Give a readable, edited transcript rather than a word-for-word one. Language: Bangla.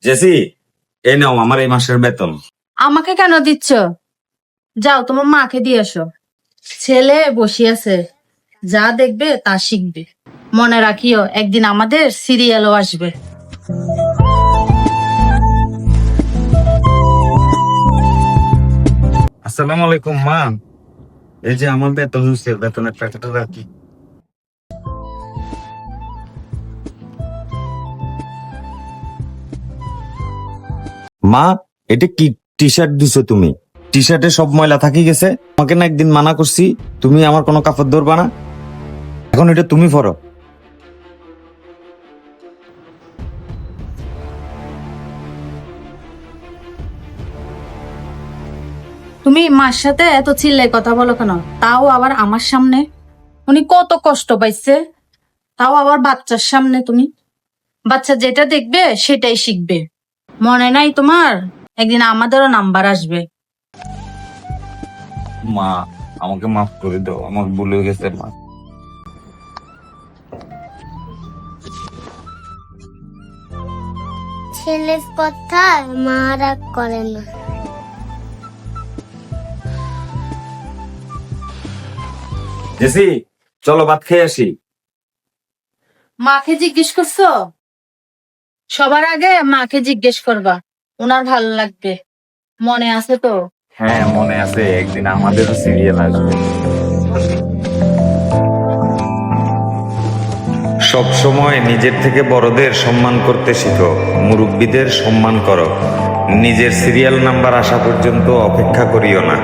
জেসি, এই নাও আমার এই মাসের বেতন। আমাকে কেন দিচ্ছ? যাও তোমার মাকে দিয়ে এসো। ছেলে বসে আছে, যা দেখবে তা শিখবে। মনে রাখিও একদিন আমাদের সিরিয়ালও আসবে। আসসালামু আলাইকুম মা। এই যে আমার বেতন হচ্ছে, বেতনের টাকাটা রাখি। মা, এটা কি টি শার্ট দিছো তুমি? টি শার্টে সব ময়লা থাকি গেছে। আমাকে না একদিন মানা করছি তুমি আমার কোনো কাপড় ধরবা না, এখন এটা তুমি পরো। তুমি মার সাথে এত চিল্লাই কথা বলো কেন? তাও আবার আমার সামনে। উনি কত কষ্ট পাইছে, তাও আবার বাচ্চার সামনে তুমি। বাচ্চা যেটা দেখবে সেটাই শিখবে। মনে নাই তোমার? একদিন আমাদেরও নাম্বার আসবে। মা, আমাকে মাফ করে দাও, আমার ভুল হয়ে গেছে মা। ছেলের কথা মা রাগ করে না। জেসি, চলো ভাত খেয়ে আসি। মাকে জিজ্ঞেস করছো? সবার আগে মাকে জিজ্ঞেস করবা, ওনার ভালো লাগবে। মনে আছে তো? হ্যাঁ মনে আছে, একদিন আমাদেরও সিরিয়াল আসবে। সব সময় নিজের থেকে বড়দের সম্মান করতে শিখো, মুরব্বীদের সম্মান করো। নিজের সিরিয়াল নাম্বার আসা পর্যন্ত অপেক্ষা করিও না।